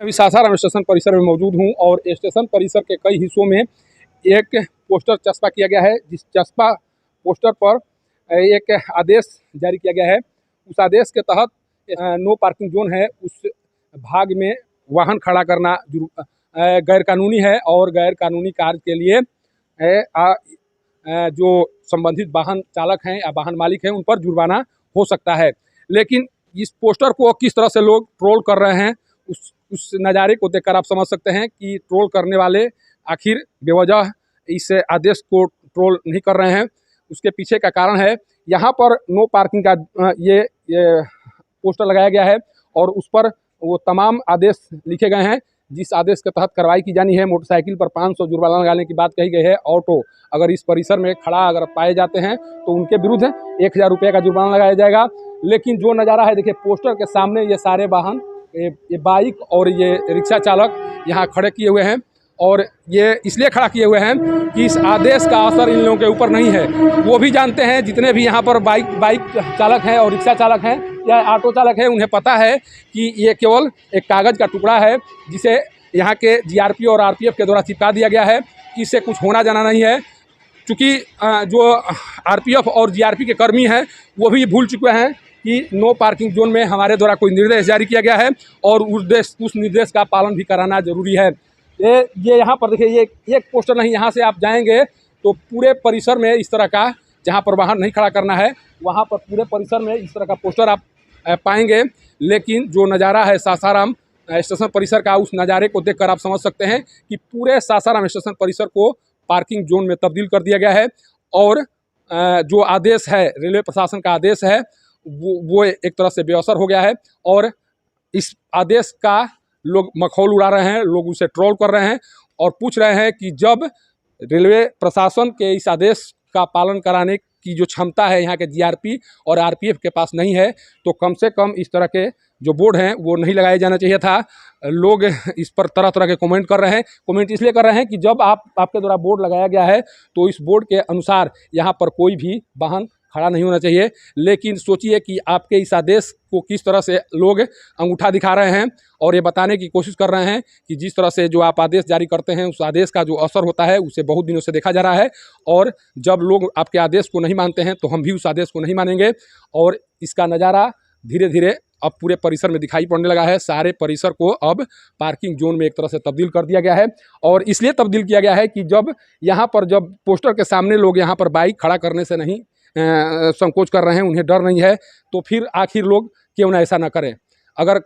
अभी सासाराम स्टेशन परिसर में मौजूद हूं और स्टेशन परिसर के कई हिस्सों में एक पोस्टर चस्पा किया गया है। जिस चस्पा पोस्टर पर एक आदेश जारी किया गया है। उस आदेश के तहत नो पार्किंग जोन है, उस भाग में वाहन खड़ा करना गैर कानूनी है और गैर कानूनी कार्य के लिए जो संबंधित वाहन चालक हैं या वाहन मालिक हैं उन पर जुर्माना हो सकता है। लेकिन इस पोस्टर को किस तरह से लोग ट्रोल कर रहे हैं, उस नज़ारे को देखकर आप समझ सकते हैं कि ट्रोल करने वाले आखिर बेवजह इस आदेश को ट्रोल नहीं कर रहे हैं। उसके पीछे का कारण है, यहाँ पर नो पार्किंग का ये पोस्टर लगाया गया है और उस पर वो तमाम आदेश लिखे गए हैं जिस आदेश के तहत कार्रवाई की जानी है। मोटरसाइकिल पर 500 जुर्माना लगाने की बात कही गई है। ऑटो अगर इस परिसर में खड़ा अगर पाए जाते हैं तो उनके विरुद्ध 1000 रुपये का जुर्माना लगाया जाएगा। लेकिन जो नज़ारा है देखिए, पोस्टर के सामने ये सारे वाहन, ये बाइक और ये रिक्शा चालक यहाँ खड़े किए हुए हैं और ये इसलिए खड़ा किए हुए हैं कि इस आदेश का असर इन लोगों के ऊपर नहीं है। वो भी जानते हैं, जितने भी यहाँ पर बाइक चालक हैं और रिक्शा चालक हैं या ऑटो चालक हैं, उन्हें पता है कि ये केवल एक कागज़ का टुकड़ा है जिसे यहाँ के जीआरपी और आरपीएफ के द्वारा चिपका दिया गया है। इससे कुछ होना जाना नहीं है। चूँकि जो आरपीएफ और जीआरपी के कर्मी हैं वो भी भूल चुके हैं कि नो पार्किंग जोन में हमारे द्वारा कोई निर्देश जारी किया गया है और उस निर्देश का पालन भी कराना जरूरी है। ये यहाँ पर देखिए, ये एक पोस्टर नहीं, यहाँ से आप जाएंगे तो पूरे परिसर में इस तरह का, जहाँ पर वाहन नहीं खड़ा करना है वहाँ पर पूरे परिसर में इस तरह का पोस्टर आप पाएंगे। लेकिन जो नज़ारा है सासाराम स्टेशन परिसर का, उस नज़ारे को देखकर आप समझ सकते हैं कि पूरे सासाराम स्टेशन परिसर को पार्किंग जोन में तब्दील कर दिया गया है। और जो आदेश है, रेलवे प्रशासन का आदेश है, वो एक तरह से बेअसर हो गया है और इस आदेश का लोग मखौल उड़ा रहे हैं, लोग उसे ट्रोल कर रहे हैं और पूछ रहे हैं कि जब रेलवे प्रशासन के इस आदेश का पालन कराने की जो क्षमता है यहाँ के जीआरपी और आरपीएफ के पास नहीं है, तो कम से कम इस तरह के जो बोर्ड हैं वो नहीं लगाया जाना चाहिए था। लोग इस पर तरह तरह के कमेंट कर रहे हैं। कमेंट इसलिए कर रहे हैं कि जब आपके द्वारा बोर्ड लगाया गया है तो इस बोर्ड के अनुसार यहाँ पर कोई भी वाहन खड़ा नहीं होना चाहिए। लेकिन सोचिए कि आपके इस आदेश को किस तरह से लोग अंगूठा दिखा रहे हैं और ये बताने की कोशिश कर रहे हैं कि जिस तरह से जो आप आदेश जारी करते हैं उस आदेश का जो असर होता है उसे बहुत दिनों से देखा जा रहा है। और जब लोग आपके आदेश को नहीं मानते हैं तो हम भी उस आदेश को नहीं मानेंगे। और इसका नज़ारा धीरे धीरे अब पूरे परिसर में दिखाई पड़ने लगा है। सारे परिसर को अब पार्किंग जोन में एक तरह से तब्दील कर दिया गया है और इसलिए तब्दील किया गया है कि जब यहाँ पर जब पोस्टर के सामने लोग यहाँ पर बाइक खड़ा करने से नहीं संकोच कर रहे हैं, उन्हें डर नहीं है, तो फिर आखिर लोग क्यों ना ऐसा ना करें। अगर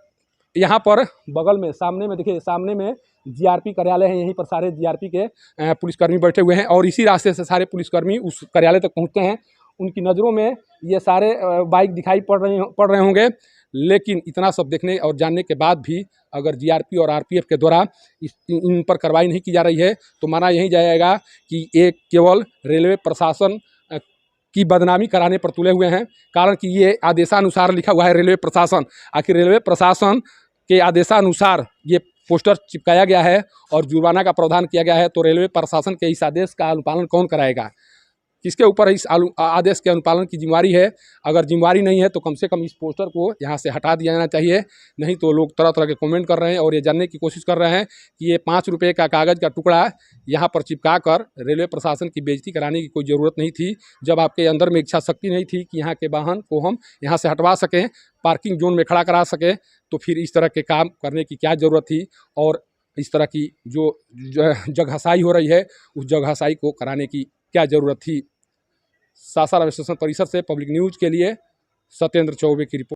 यहाँ पर बगल में सामने में देखिए, सामने में जीआरपी कार्यालय है, यहीं पर सारे जीआरपी के पुलिसकर्मी बैठे हुए हैं और इसी रास्ते से सारे पुलिसकर्मी उस कार्यालय तक पहुँचते हैं। उनकी नज़रों में ये सारे बाइक दिखाई पड़ रहे होंगे। लेकिन इतना सब देखने और जानने के बाद भी अगर जीआरपी और आरपीएफ के द्वारा इन पर कार्रवाई नहीं की जा रही है तो माना यही जाएगा कि ये केवल रेलवे प्रशासन की बदनामी कराने पर तुले हुए हैं। कारण कि ये आदेशानुसार लिखा हुआ है रेलवे प्रशासन। आखिर रेलवे प्रशासन के आदेशानुसार ये पोस्टर चिपकाया गया है और जुर्माना का प्रावधान किया गया है, तो रेलवे प्रशासन के इस आदेश का अनुपालन कौन कराएगा? किसके ऊपर इस आदेश के अनुपालन की जिम्मेवारी है? अगर जिम्मेवारी नहीं है तो कम से कम इस पोस्टर को यहाँ से हटा दिया जाना चाहिए। नहीं तो लोग तरह तरह के कमेंट कर रहे हैं और ये जानने की कोशिश कर रहे हैं कि ये 5 रुपये का कागज़ का टुकड़ा यहाँ पर चिपका कर रेलवे प्रशासन की बेइज्जती कराने की कोई ज़रूरत नहीं थी। जब आपके अंदर में इच्छा शक्ति नहीं थी कि यहाँ के वाहन को हम यहाँ से हटवा सकें, पार्किंग जोन में खड़ा करा सकें, तो फिर इस तरह के काम करने की क्या ज़रूरत थी? और इस तरह की जो जगहसाई हो रही है उस जगहसाई को कराने की क्या ज़रूरत थी? सासाराम स्टेशन परिसर से पब्लिक न्यूज़ के लिए सत्येंद्र चौबे की रिपोर्ट।